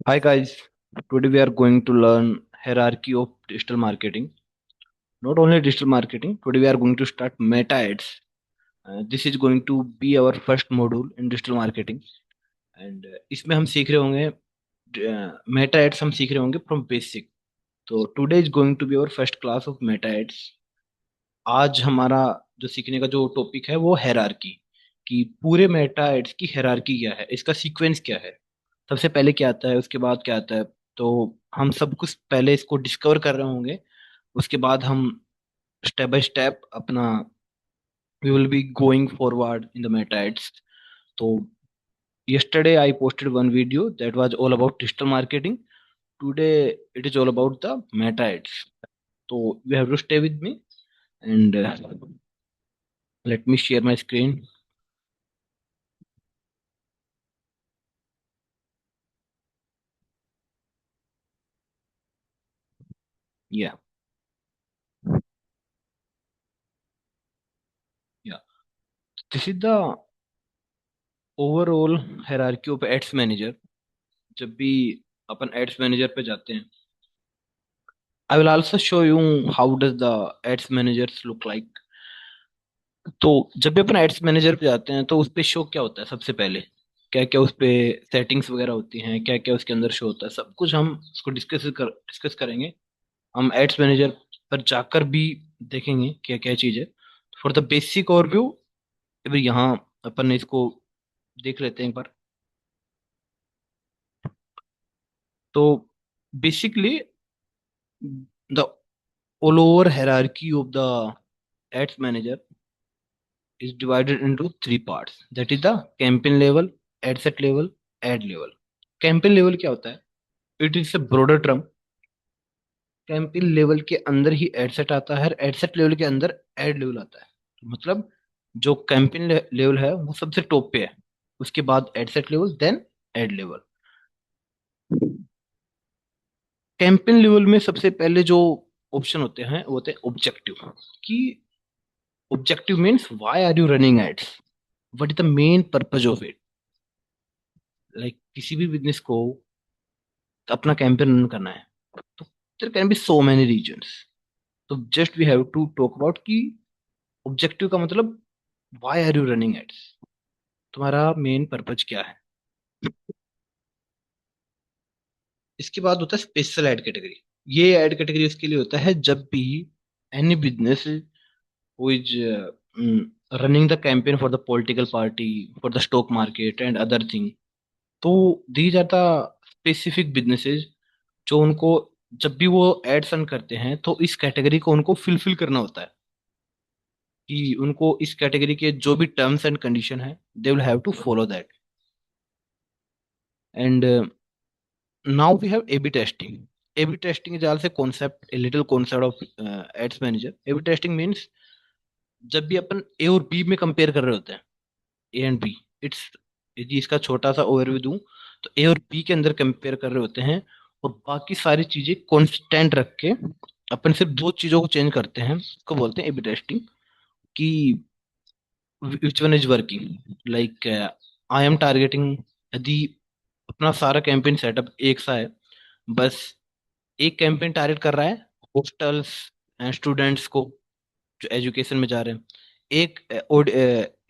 Hi guys, today we are going to learn hierarchy of digital marketing. Not only digital marketing, today we are going to start meta ads. This is going to be our first module in digital marketing and इसमें हम सीख रहे होंगे Meta ads हम सीख रहे होंगे from basic. तो today is going to be our first class of Meta ads. आज हमारा जो सीखने का जो टॉपिक है वो हायरार्की, कि पूरे मेटा एड्स की हायरार्की क्या है, इसका सीक्वेंस क्या है, सबसे पहले क्या आता है, उसके बाद क्या आता है. तो हम सब कुछ पहले इसको डिस्कवर कर रहे होंगे. उसके बाद हम स्टेप बाय स्टेप अपना we will be going forward in the Meta ads. तो yesterday I posted one video that was all about digital marketing. Today it is all about the meta ads. So you have to stay with me and let me share my screen. Yeah, yeah. This is the overall hierarchy of ads manager. जब भी अपन ads manager पे जाते हैं, I will also show you how does the ads managers look like. तो जब भी अपन ads manager पे जाते हैं तो उस पे शो क्या होता है, सबसे पहले क्या क्या उस पे सेटिंग्स वगैरह होती हैं, क्या क्या उसके अंदर शो होता है, सब कुछ हम उसको डिस्कस करेंगे. हम एड्स मैनेजर पर जाकर भी देखेंगे क्या क्या चीज़ है. फॉर द बेसिक ओवरव्यू यहाँ अपन इसको देख लेते हैं एक बार. तो basically the all over hierarchy of the ads manager is divided into three parts. That is the campaign level, ad set level, ad level. Campaign level क्या होता है? It is a broader term. Campaign level के अंदर ही ad set आता है, add set level के अंदर add level आता है. तो मतलब जो कैंपेन लेवल है वो सबसे टॉप पे है. उसके बाद ad set level, then ad level. Campaign level में सबसे पहले जो ऑप्शन होते हैं वो होते हैं ऑब्जेक्टिव. कि objective means why are you running ads, what is the main purpose of it. Like किसी भी बिजनेस को अपना कैंपेन रन करना है तो there can be so many reasons. तो just we have to talk about कि ऑब्जेक्टिव का मतलब why are you running ads, तुम्हारा मेन पर्पज क्या है. इसके बाद होता है स्पेशल एड कैटेगरी. ये एड कैटेगरी उसके लिए होता है जब भी any business who is running the campaign for the political party, for the stock market and other thing. तो these are the specific businesses जो उनको जब भी वो एड्स रन करते हैं तो इस कैटेगरी को उनको फिलफिल करना होता है. कि उनको इस कैटेगरी के जो भी टर्म्स एंड कंडीशन है they will have to follow that. And now we have A/B testing. A/B testing is also concept, a little concept of ads manager. A/B testing means जब भी अपन ए और बी में compare कर रहे होते हैं, A and B, it's, यदि इसका छोटा सा ओवरव्यू दूं तो ए और बी के अंदर कंपेयर कर रहे होते हैं और बाकी सारी चीजें कांस्टेंट रख के अपन सिर्फ दो चीजों को चेंज करते हैं, उसको बोलते हैं ए बी टेस्टिंग. कि which one is working. Like I am targeting, यदि अपना सारा कैंपेन सेटअप एक सा है, बस एक कैंपेन टारगेट कर रहा है हॉस्टल्स एंड स्टूडेंट्स को जो एजुकेशन में जा रहे हैं. एक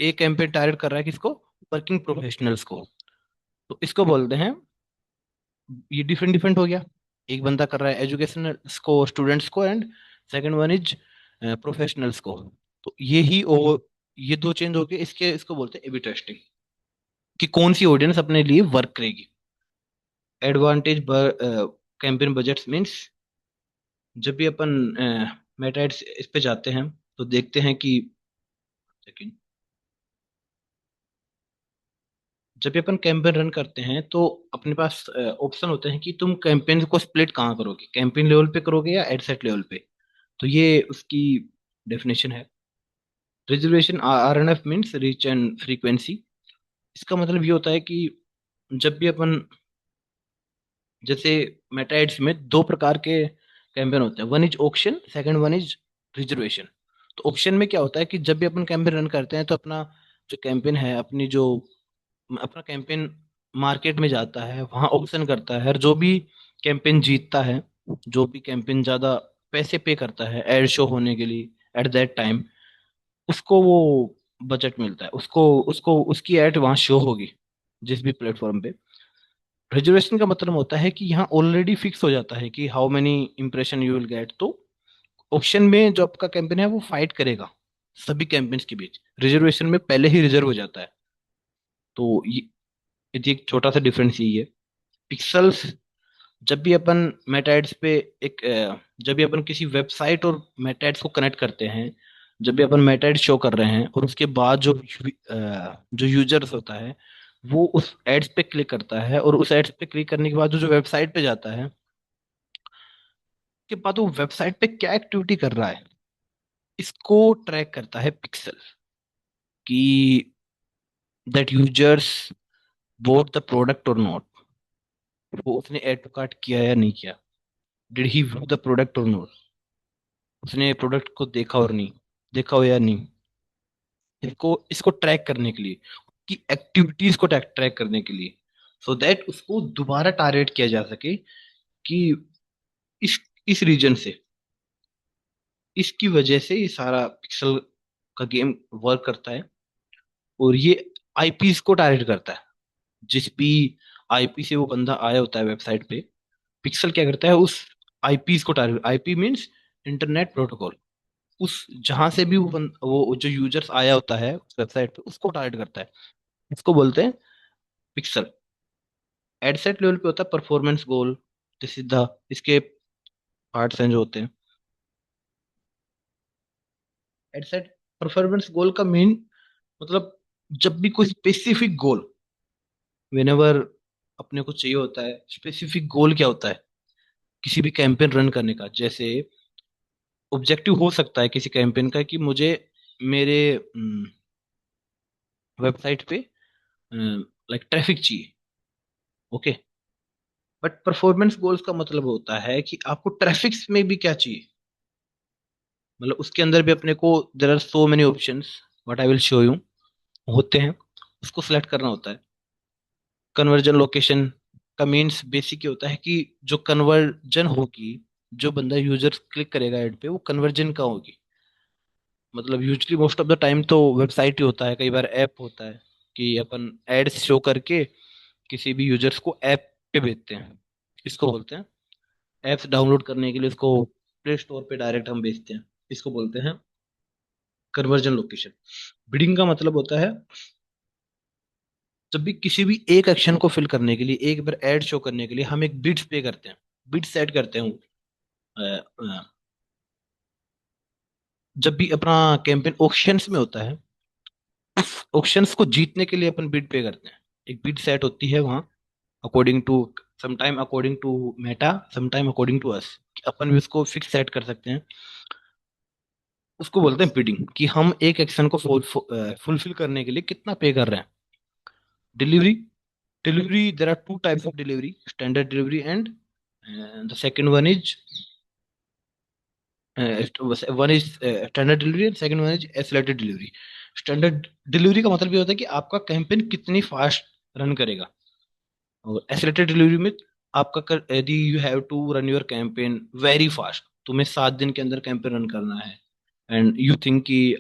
एक कैंपेन टारगेट कर रहा है किसको, वर्किंग प्रोफेशनल्स को. तो इसको बोलते हैं, ये डिफरेंट डिफरेंट हो गया. एक बंदा कर रहा है एजुकेशनल्स को, स्टूडेंट्स को, and second one is professionals को. तो ये ही ये दो चेंज हो गए, इसके इसको बोलते हैं ए बी टेस्टिंग. कि कौन सी ऑडियंस अपने लिए वर्क करेगी. एडवांटेज कैंपेन बजट्स मीन्स जब भी अपन मेटा एड्स इस पे जाते हैं तो देखते हैं कि सेकंड, जब भी अपन कैंपेन रन करते हैं तो अपने पास ऑप्शन होते हैं कि तुम कैंपेन को स्प्लिट कहाँ करोगे, कैंपेन लेवल पे करोगे या एड सेट लेवल पे. तो ये उसकी डेफिनेशन है. Reservation RNF means reach and frequency. इसका मतलब ये होता है कि जब भी अपन, जैसे मेटा एड्स में दो प्रकार के कैंपेन होते हैं, one is auction, second one is reservation. तो ऑक्शन में क्या होता है कि जब भी अपन कैंपेन रन करते हैं तो अपना जो कैंपेन है, अपनी जो अपना कैंपेन मार्केट में जाता है, वहां ऑप्शन करता है, और जो भी कैंपेन जीतता है, जो भी कैंपेन ज्यादा पैसे पे करता है एड शो होने के लिए एट दैट टाइम, उसको वो बजट मिलता है, उसको उसको उसकी एड वहां शो होगी जिस भी प्लेटफॉर्म पे। रिजर्वेशन का मतलब होता है कि यहाँ ऑलरेडी फिक्स हो जाता है कि how many impression you will get. तो ऑप्शन में जो आपका कैंपेन है वो फाइट करेगा सभी कैंपेन्स के बीच, रिजर्वेशन में पहले ही रिजर्व हो जाता है। तो ये एक छोटा सा डिफरेंस यही है। पिक्सल्स, जब भी अपन मेटा एड्स पे जब भी अपन किसी वेबसाइट और मेटा एड्स को कनेक्ट करते हैं, जब भी अपन मेटा एड्स शो कर रहे हैं और उसके बाद जो यूजर्स होता है वो उस एड्स पे क्लिक करता है, और उस एड्स पे क्लिक करने के बाद जो वेबसाइट पे जाता है, उसके बाद वो वेबसाइट पे क्या एक्टिविटी कर रहा है, इसको ट्रैक करता है पिक्सल, कि that users boat the product और नॉट, वो उसने ऐड टू कार्ट किया या नहीं किया, did he view the product और नॉट, उसने प्रोडक्ट को देखा और नहीं देखा हो या नहीं। इसको इसको ट्रैक करने के लिए, कि एक्टिविटीज को ट्रैक ट्रैक करने के लिए, सो दैट उसको दोबारा टारगेट किया जा सके कि इस इस रीजन से, इसकी वजह से ये सारा पिक्सल का गेम वर्क करता है। और ये आईपीस को टारगेट करता है, जिस भी आईपी से वो बंदा आया होता है वेबसाइट पे, पिक्सल क्या करता है उस आईपीस को target, IP means internet protocol, उस जहां से भी वो जो यूजर्स आया होता है उस वेबसाइट पे उसको टारगेट करता है। इसको बोलते हैं पिक्सल। एडसेट लेवल पे होता है परफॉर्मेंस गोल, तो सीधा इसके पार्ट्स हैं जो होते हैं। एडसेट परफॉर्मेंस गोल का मेन मतलब, जब भी कोई स्पेसिफिक गोल, वेनेवर अपने को चाहिए होता है स्पेसिफिक गोल क्या होता है किसी भी कैंपेन रन करने का, जैसे ऑब्जेक्टिव हो सकता है किसी कैंपेन का कि मुझे मेरे वेबसाइट पे लाइक ट्रैफिक चाहिए, ओके। बट परफॉर्मेंस गोल्स का मतलब होता है कि आपको ट्रैफिक्स में भी क्या चाहिए, मतलब उसके अंदर भी अपने को there are so many options what I will show you होते हैं, उसको सिलेक्ट करना होता है। कन्वर्जन लोकेशन का मीन्स बेसिक ये होता है कि जो कन्वर्जन होगी, जो बंदा यूजर क्लिक करेगा ऐड पे, वो कन्वर्जन का होगी। मतलब usually most of the time तो वेबसाइट ही होता है, कई बार ऐप होता है कि अपन एड्स शो करके किसी भी यूजर्स को ऐप पे भेजते हैं, इसको बोलते हैं एप्स डाउनलोड करने के लिए उसको प्ले स्टोर पे डायरेक्ट हम भेजते हैं, इसको बोलते हैं कन्वर्जन लोकेशन। बिडिंग का मतलब होता है जब भी किसी भी एक एक्शन को फिल करने के लिए, एक बार एड शो करने के लिए हम एक बिड्स पे करते हैं, बिड सेट करते हैं। जब भी अपना कैंपेन ऑक्शंस में होता है, ऑक्शंस को जीतने के लिए अपन बिड पे करते हैं, एक बिड सेट होती है वहाँ, according to sometime according to Meta, sometime according to us, अपन भी उसको फिक्स सेट कर सकते हैं। उसको बोलते हैं बिडिंग, कि हम एक एक्शन को फुलफिल करने के लिए कितना पे कर रहे हैं। Delivery, delivery there are two types of delivery, standard delivery and the second one is one is standard delivery and second one is accelerated delivery. Standard delivery का मतलब ये होता है कि आपका कैंपेन कितनी फास्ट रन करेगा, और एक्सेलरेटेड डिलीवरी में आपका यदि you have to run your campaign very fast, तुम्हें 7 दिन के अंदर कैंपेन रन करना है, एंड यू थिंक कि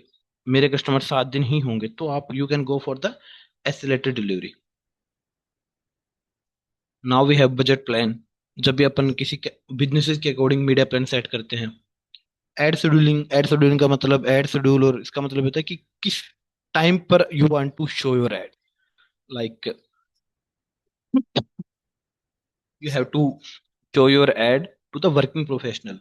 मेरे कस्टमर 7 दिन ही होंगे, तो आप you can go for the accelerated delivery. Now we have budget plan. जब भी अपन किसी बिजनेसेस के अकॉर्डिंग मीडिया प्लान सेट करते हैं। एड शेड्यूलिंग का मतलब एड शेड्यूल, और इसका मतलब होता है कि किस टाइम पर you want to show your ad, like you have to show your ad to the working professional.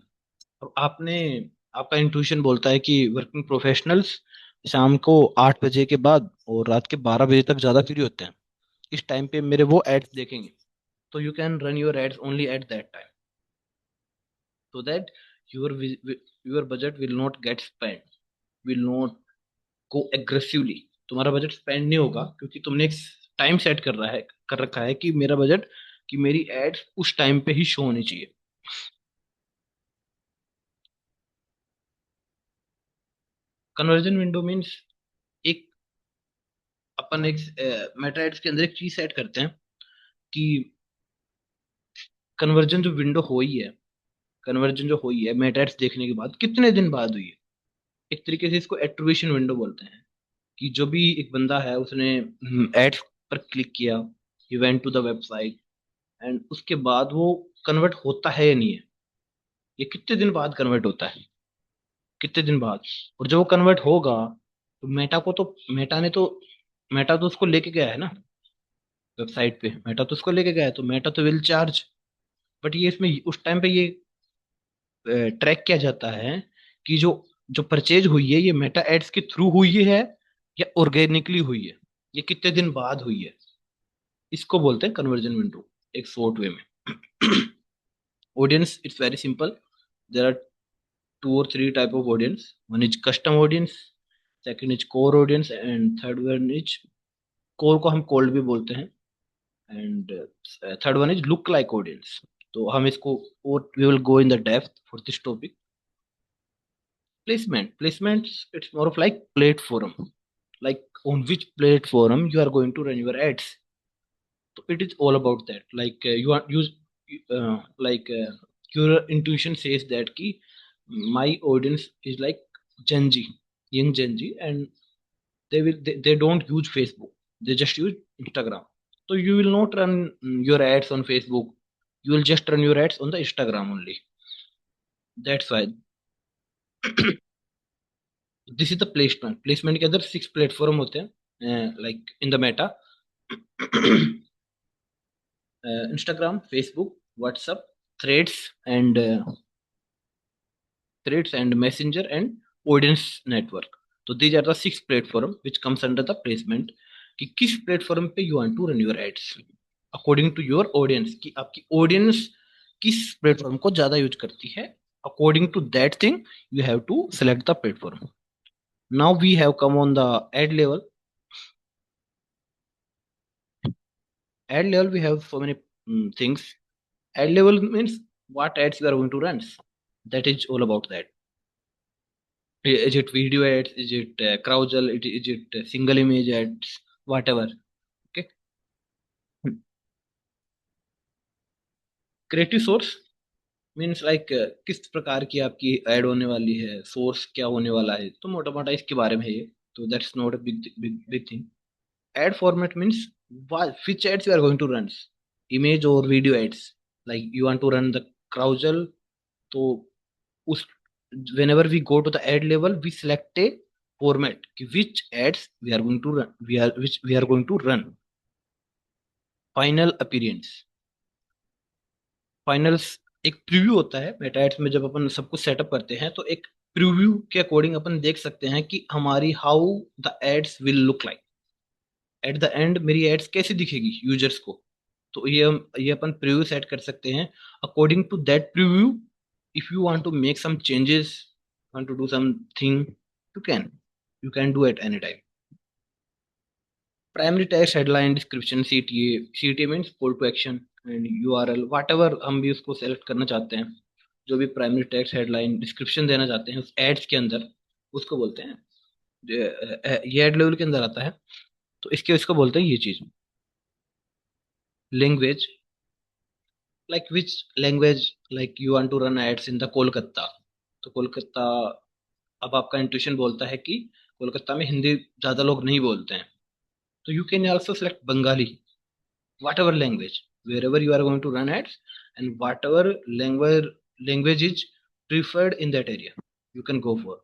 अब आपने, आपका इंट्यूशन बोलता है कि वर्किंग प्रोफेशनल्स शाम को 8 बजे के बाद और रात के 12 बजे तक ज्यादा फ्री होते हैं, इस टाइम पे मेरे वो एड्स देखेंगे, तो you can run your ads only at that time, so that your budget will not get spent, will not go aggressively। तुम्हारा बजट स्पेंड नहीं होगा क्योंकि तुमने एक टाइम सेट कर रखा है कि मेरा बजट, कि मेरी एड्स उस टाइम पे ही शो होनी चाहिए। कन्वर्जन विंडो मीन्स एक, अपन एक मेटा एड्स के अंदर एक चीज सेट करते हैं, कि कन्वर्जन जो विंडो हुई है, कन्वर्जन जो हुई है मेटा एड्स देखने के बाद कितने दिन बाद हुई है। एक तरीके से इसको एट्रीब्यूशन विंडो बोलते हैं, कि जो भी एक बंदा है उसने एड्स पर क्लिक किया, he went to the website, and उसके बाद वो कन्वर्ट होता है या नहीं है, ये कितने दिन बाद कन्वर्ट होता है, कितने दिन बाद। और जब वो कन्वर्ट होगा तो मेटा तो उसको लेके गया है ना वेबसाइट पे, मेटा तो उसको लेके गया है, तो मेटा तो विल चार्ज। बट ये इसमें उस टाइम पे ये ट्रैक किया जाता है कि जो जो परचेज हुई है ये मेटा एड्स के थ्रू हुई है या ऑर्गेनिकली हुई है, ये कितने दिन बाद हुई है। इसको बोलते हैं कन्वर्जन विंडो, एक शॉर्ट वे में। Audience, it's very simple. There are two or three type of audience. One is custom audience, second is core audience, and third one is core को हम cold भी बोलते हैं, and third one is look like audience। तो हम इसको और we will go in the depth for this topic। placement, it's more of like platform, like on which platform you are going to run your ads। So it is all about that, like you are use like your intuition says that ki my audience is like Gen Z, young Gen Z, and they don't use Facebook, they just use Instagram। So you will not run your ads on Facebook, you will just run your ads on the Instagram only। That's why this is the placement के अंदर 6 platform होते हैं, like in the meta Instagram, Facebook, WhatsApp, threads, and Messenger and audience network। तो these are the 6 platform which comes under the placement, कि किस platform पे you want to run your ads according to your audience, कि आपकी audience किस platform को ज्यादा use करती है। According to that thing you have to select the platform. Now we have come on the ad level. Ad level we have so many things। Ad level means what ads you are going to run, that is all about that। Is it video ads, is it carousel, is it single image ads, whatever। Okay। Creative source means like किस प्रकार की आपकी add होने वाली है, source क्या होने वाला है, तो मोटा मोटा इसके बारे में है ये। तो that's not a big big big thing. Add format means which ads you are going to run, image or video ads। like you want to run the carousel, तो उस whenever we go to the ad level we select a format कि which ads we are going to run, which we are going to run। Final appearance, finals एक preview होता है Meta ads में। जब अपन सब कुछ सेटअप करते हैं तो एक प्रीव्यू के अकॉर्डिंग अपन देख सकते हैं कि हमारी how the ads will look like, at the end मेरी एड्स कैसी दिखेगी यूजर्स को। तो ये अपन प्रीव्यू सेट कर सकते हैं। According to that preview if you want to make some changes, want to do something, you can do at any time. Primary text, headline, description, CTA. CTA means call to action, and URL, whatever हम भी उसको select करना चाहते हैं। जो भी primary text, headline, description देना चाहते हैं उस एड्स के अंदर, उसको बोलते हैं। ये एड लेवल के अंदर आता है, तो इसको बोलते हैं ये चीज। Language, like which language, like you want to run ads in the Kolkata. तो कोलकाता, अब आपका इंट्यूशन बोलता है कि कोलकाता में हिंदी ज्यादा लोग नहीं बोलते हैं, तो you can also select Bengali, whatever language, wherever you are going to run ads, and whatever language is preferred in that area, you can go for।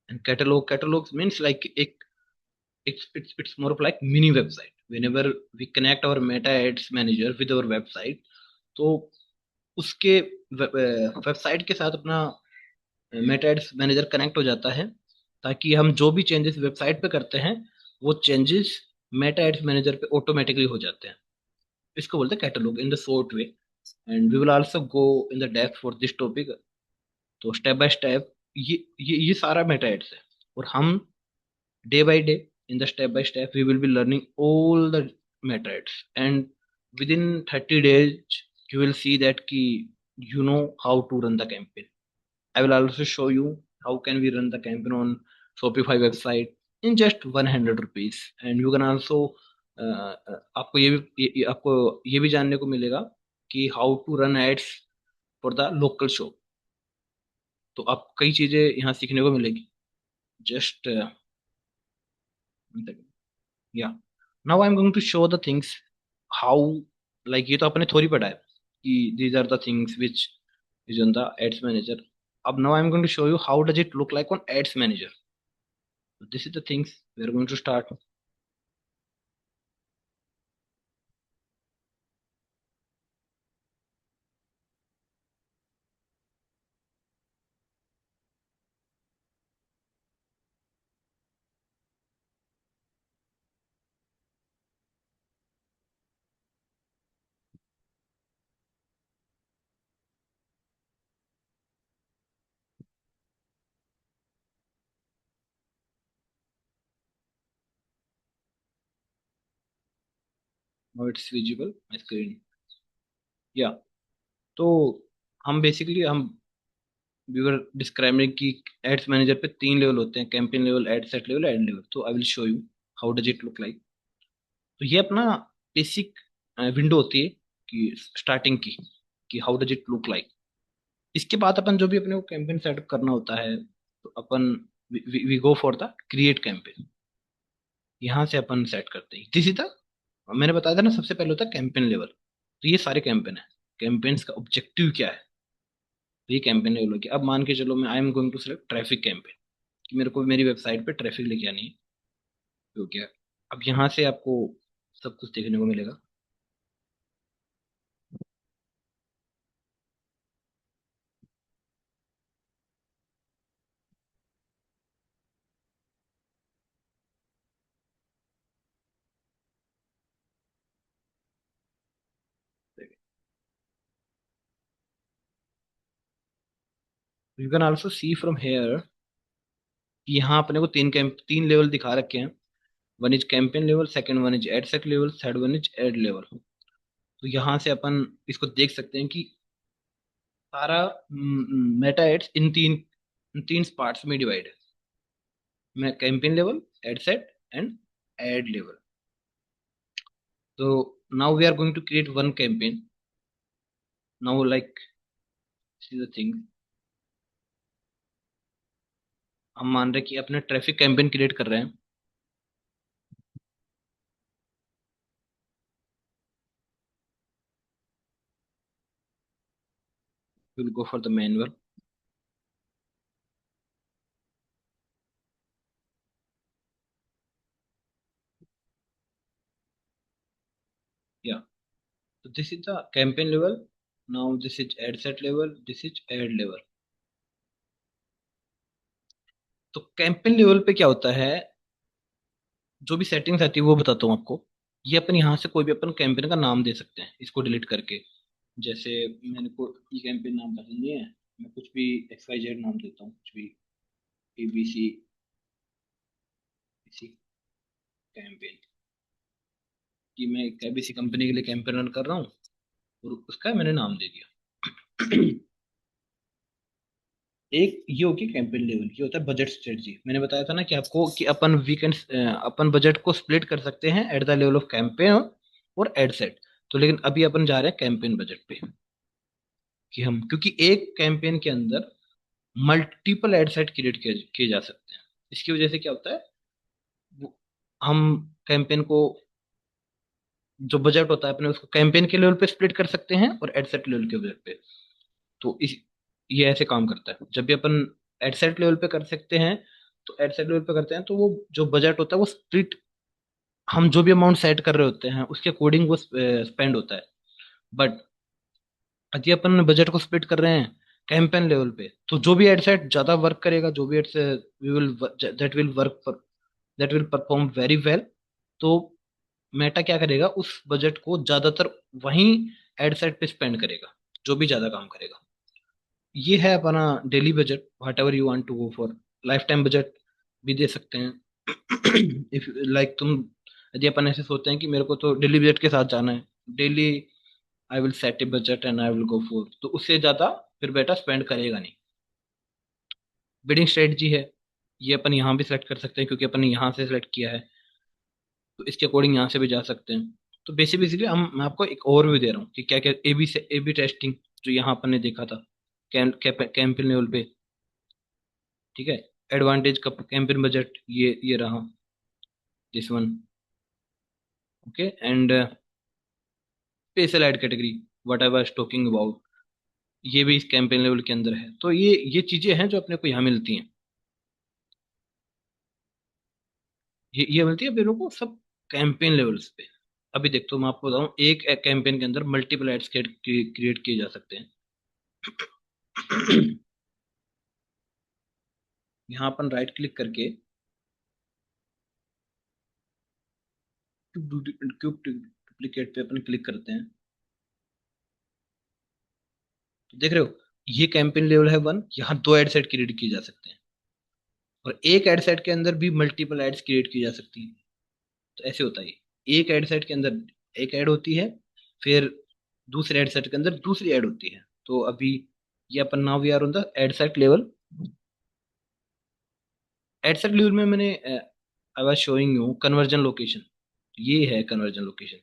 and catalogs means like it's more of like mini website। whenever we connect our meta ads manager with our website, तो उसके website के साथ अपना Meta ads manager connect हो जाता है, ताकि हम जो भी चेंजेस वेबसाइट पे करते हैं वो चेंजेस मेटा एड्स मैनेजर पे ऑटोमेटिकली हो जाते हैं। इसको बोलते हैं catalogue in the short way. And we will also go in the depth for this topic. तो स्टेप बाय स्टेप ये सारा मेटा एड्स है, और हम day by day, in the step by step we will be learning all the methods, and within 30 days you will see that ki you know how to run the campaign। I will also show you how can we run the campaign on Shopify website in just 100 rupees, and you can also आपको आपको ये भी जानने को मिलेगा कि how to run ads for the local show. तो आप कई चीजें यहाँ सीखने को मिलेगी। जस्ट या now I am going to show the things how, like ये तो आपने थोड़ी पढ़ा है कि these are the things which is on the ads manager. अब now I am going to show you how does it look like on ads manager. This is the things we are going to start. Now it's visible my screen. या तो हम basically हम we were describing कि ads manager पे तीन level होते हैं, campaign level, ad set level, ad level. तो I will show you how does it look like. तो ये अपना बेसिक विंडो होती है कि स्टार्टिंग की, कि how does it look like. इसके बाद अपन जो भी अपने को कैंपेन सेटअप करना होता है, तो अपन we go for the create campaign. यहाँ से अपन सेट करते हैं दिस इज द, मैंने बताया था ना सबसे पहले होता है कैंपेन लेवल। तो ये सारे कैंपेन है, कैंपेन्स का ऑब्जेक्टिव क्या है, तो ये कैंपेन लेवल हो गया। अब मान के चलो मैं I am going to select traffic campaign, कि मेरे को मेरी वेबसाइट पे ट्रैफिक लेके आनी है। तो क्या, अब यहाँ से आपको सब कुछ देखने को मिलेगा। You can also see from here, यहाँ अपने को तीन लेवल दिखा रखे हैं। One is campaign level, second one is ad set level, third one is ad level. तो यहाँ से अपन इसको देख सकते हैं कि सारा मेटा एड्स इन तीन पार्ट्स में डिवाइड है। मैं campaign level, ad set and ad level. तो now we are going to create one campaign. Now like the thing, हम मान रहे हैं कि अपने ट्रैफिक कैंपेन क्रिएट कर रहे हैं। Will go for the manual. या so this is the campaign level. Now this is ad set level, this is ad level। तो कैंपेन लेवल पे क्या होता है, जो भी सेटिंग्स आती है वो बताता हूँ आपको। ये अपन यहाँ से कोई भी अपन कैंपेन का नाम दे सकते हैं इसको डिलीट करके। जैसे मैंने को ये कैंपेन नाम पसंद नहीं है, मैं कुछ भी XYZ नाम देता हूँ, कुछ भी ABC इसी कैंपेन, कि मैं एक ABC कंपनी के लिए कैंपेन रन कर रहा हूँ और उसका मैंने नाम दे दिया। एक ये होगी कैंपेन लेवल, ये होता है बजट स्ट्रेटजी। मैंने बताया था ना कि आपको कि अपन वीकेंड अपन बजट को स्प्लिट कर सकते हैं at the level of campaign और एड सेट। तो लेकिन अभी अपन जा रहे हैं कैंपेन बजट पे, कि हम क्योंकि एक कैंपेन के अंदर मल्टीपल एड सेट क्रिएट किए जा सकते हैं। इसकी वजह से क्या होता है, हम कैंपेन को, जो बजट होता है अपने, उसको कैंपेन के लेवल पे स्प्लिट कर सकते हैं और एड सेट लेवल के बजट पे। तो इस ये ऐसे काम करता है। जब भी अपन एडसेट लेवल पे कर सकते हैं, तो एडसेट लेवल पे करते हैं तो वो जो बजट होता है वो स्प्लिट, हम जो भी अमाउंट सेट कर रहे होते हैं उसके अकॉर्डिंग वो स्पेंड होता है। बट यदि अपन बजट को स्प्लिट कर रहे हैं कैंपेन लेवल पे, तो जो भी एडसेट ज्यादा वर्क करेगा, जो भी ads we will that will work, that will perform very well. तो मेटा क्या करेगा, उस बजट को ज्यादातर वहीं एडसेट पे स्पेंड करेगा, जो भी ज्यादा काम करेगा। ये है अपना daily budget, whatever you want to go for. Lifetime budget भी दे सकते हैं। इफ लाइक तुम, यदि अपन ऐसे सोचते हैं कि मेरे को तो डेली बजट के साथ जाना है, daily I will set A budget and I will go for, तो उससे ज्यादा फिर बेटा स्पेंड करेगा नहीं। बिडिंग स्ट्रेटजी है, ये अपन यहाँ भी सेलेक्ट कर सकते हैं क्योंकि अपन ने यहाँ से सेलेक्ट किया है। तो इसके अकॉर्डिंग यहाँ से भी जा सकते हैं। तो बेसिकली हम मैं आपको एक ओवरव्यू दे रहा हूँ कि क्या क्या ए बी टेस्टिंग जो यहाँ अपन ने देखा था कैंपेन लेवल पे। ठीक है। एडवांटेज का कैंपेन बजट ये रहा, this one. Okay. And special ad category, what I was talking about, ये भी इस कैंपेन लेवल के अंदर है। तो ये चीजें हैं जो अपने को यहाँ मिलती हैं। ये मिलती है अपने लोगों को सब कैंपेन लेवल्स पे। अभी देखो मैं आपको बताऊं, एक कैंपेन के अंदर मल्टीपल एड्स क्रिएट किए जा सकते हैं। यहाँ अपन राइट क्लिक करके क्यूब डुप्लीकेट पे अपन क्लिक करते हैं, तो देख रहे हो ये कैंपेन लेवल है 1, यहाँ 2 एड सेट क्रिएट किए जा सकते हैं। और एक एड सेट के अंदर भी मल्टीपल एड्स क्रिएट की जा सकती हैं। तो ऐसे होता है, एक एड सेट के अंदर एक ऐड होती है, फिर दूसरे एड सेट के अंदर दूसरी ऐड होती है। तो अभी ये अपन now we are on the ad set level. Ad set level में मैंने I was showing you conversion location. ये है कन्वर्जन लोकेशन,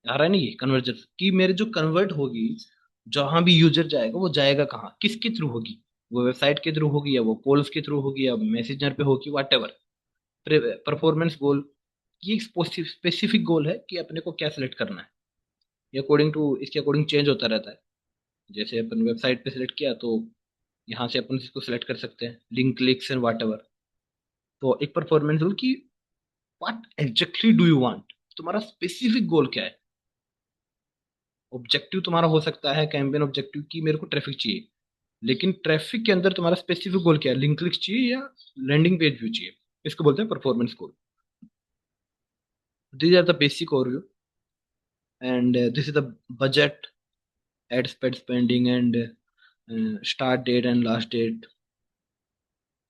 आ रहा है ना ये कन्वर्जन कि मेरे जो कन्वर्ट होगी, जहां भी यूजर जाएगा वो जाएगा कहाँ, किसके थ्रू होगी, वो वेबसाइट के थ्रू होगी या वो कॉल्स के थ्रू होगी या मैसेंजर पे होगी, वट एवर। परफॉर्मेंस गोल, ये एक स्पेसिफिक गोल है कि अपने को क्या सिलेक्ट करना है। ये अकॉर्डिंग टू इसके अकॉर्डिंग चेंज होता रहता है। जैसे अपन वेबसाइट पे सिलेक्ट किया तो यहाँ से अपन इसको सिलेक्ट कर सकते हैं, link clicks and what ever. तो एक परफॉर्मेंस गोल कि what exactly do you want, तुम्हारा स्पेसिफिक गोल क्या है। ऑब्जेक्टिव तुम्हारा हो सकता है कैंपेन ऑब्जेक्टिव की मेरे को ट्रैफिक चाहिए, लेकिन ट्रैफिक के अंदर तुम्हारा स्पेसिफिक गोल क्या है, लिंक क्लिक चाहिए या लैंडिंग पेज व्यू चाहिए। इसको बोलते हैं performance goal. These are the basic overview and this is the budget, ad spending and start date and last date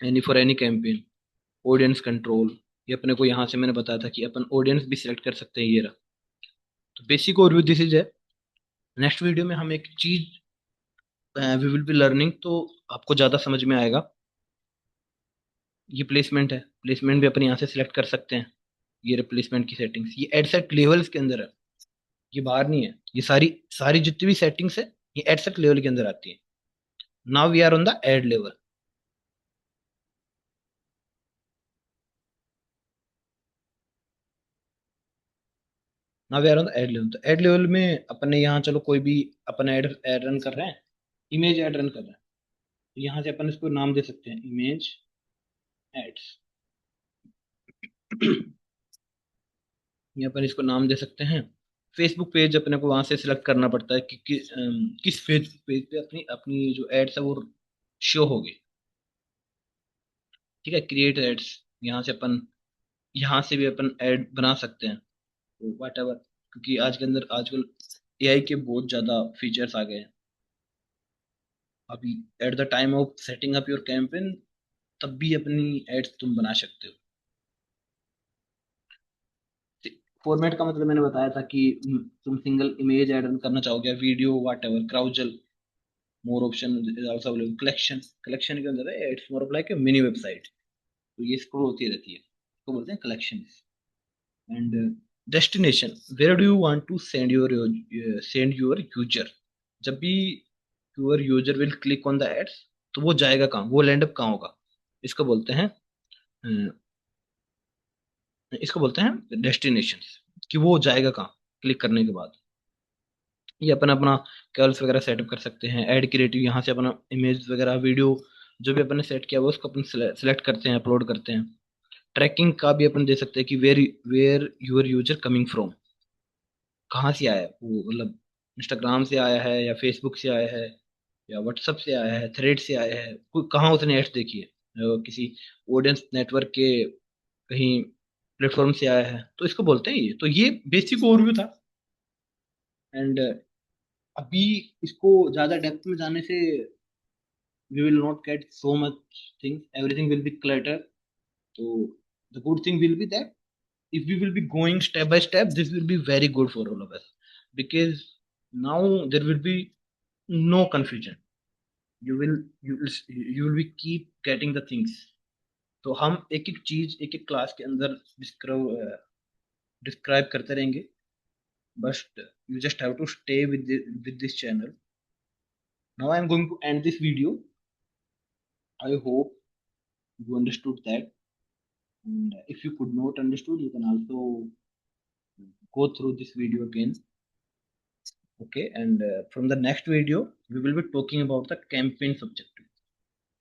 any for any campaign. Audience control, ये अपने को यहाँ से मैंने बताया था कि अपन ऑडियंस भी सिलेक्ट कर सकते हैं, ये रहा। तो बेसिक ओवरव्यू दिस इज है। नेक्स्ट वीडियो में हम एक चीज वी विल बी लर्निंग, तो आपको ज़्यादा समझ में आएगा। ये प्लेसमेंट है, प्लेसमेंट भी अपन यहाँ से सिलेक्ट कर सकते हैं। ये रिप्लेसमेंट की सेटिंग्स, ये एडसेट लेवल्स के अंदर है, ये बाहर नहीं है। ये सारी सारी जितनी भी सेटिंग्स है ये एडसेट लेवल के अंदर आती है। Now we are on the ad level. Now we are on the ad level. तो एड लेवल में अपन ने यहाँ, चलो कोई भी अपन एड एड रन कर रहे हैं, इमेज एड रन कर रहे हैं, तो यहाँ से अपन इसको नाम दे सकते हैं इमेज एड्स। ये अपन इसको नाम दे सकते हैं। फेसबुक पेज अपने को वहां से सिलेक्ट करना पड़ता है कि किस फेसबुक पेज पे अपनी अपनी जो एड्स है वो शो होगी। ठीक है, क्रिएट एड्स, यहाँ से अपन यहाँ से भी अपन ऐड बना सकते हैं। तो वट एवर, क्योंकि आज के अंदर आजकल एआई के बहुत ज़्यादा फीचर्स आ गए हैं। अभी at the time of setting up your campaign, तब भी अपनी एड्स तुम बना सकते हो। फॉर्मेट का मतलब मैंने बताया था कि तुम सिंगल इमेज ऐड करना चाहोगे, video whatever, carousel, more option also available, collection, collection के अंदर है it's more of like a mini website. तो ये स्क्रॉल होती रहती है, तो बोलते हैं collection. And destination, where do you want to send your user. जब भी your user will click on the ads, तो वो जाएगा कहाँ, वो लैंड अप कहाँ होगा। इसको बोलते हैं इसको बोलते हैं डेस्टिनेशन, कि वो जाएगा कहाँ क्लिक करने के बाद। ये अपन अपना कर्ल्स वगैरह सेटअप कर सकते हैं, ऐड क्रिएटिव, यहाँ से अपना इमेज वगैरह वीडियो जो भी अपन ने सेट किया हुआ उसको अपन सेलेक्ट करते हैं, अपलोड करते हैं। ट्रैकिंग का भी अपन दे सकते हैं कि where where your user coming from, कहाँ से आया है वो, मतलब इंस्टाग्राम से आया है या फेसबुक से आया है या व्हाट्सअप से आया है, थ्रेड से आया है, कोई कहाँ उसने एड्स देखी है, किसी ऑडियंस नेटवर्क के कहीं प्लेटफॉर्म से आया है, तो इसको बोलते हैं ये। तो ये बेसिक ओवरव्यू था। एंड अभी इसको ज़्यादा डेप्थ में जाने से we will not get so much things, everything will be cluttered. So the good thing will be that if we will be going step by step, this will be very good for all of us, because now there will be no confusion. You will be keep getting the things. तो हम एक एक चीज एक एक class के अंदर describe करते रहेंगे, बस you just have to stay with this channel. Now I am going to end this video. I hope you understood that, and if you could not understood, you can also go through this video again. Okay, and from the next video we will be talking about the campaign subjective,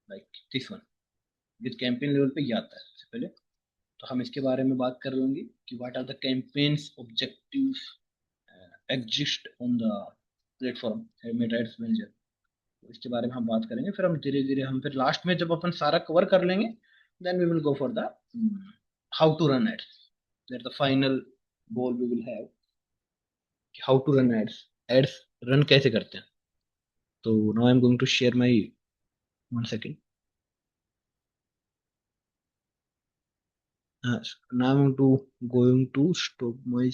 like this one. With campaign level पे ये आता है सबसे पहले, तो हम इसके बारे में बात कर रहे होंगे कि what are the campaigns objectives exist on the platform Meta Ads Manager. तो इसके बारे में हम बात करेंगे, फिर हम धीरे धीरे हम फिर लास्ट में जब अपन सारा कवर कर लेंगे, then we will go for the how to run ads. That the final goal we will have, how to run ads, ads run कैसे करते हैं. तो now I am going to share my, one second. Now I'm going to stop my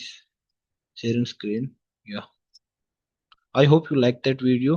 sharing screen. Yeah. I hope you like that video.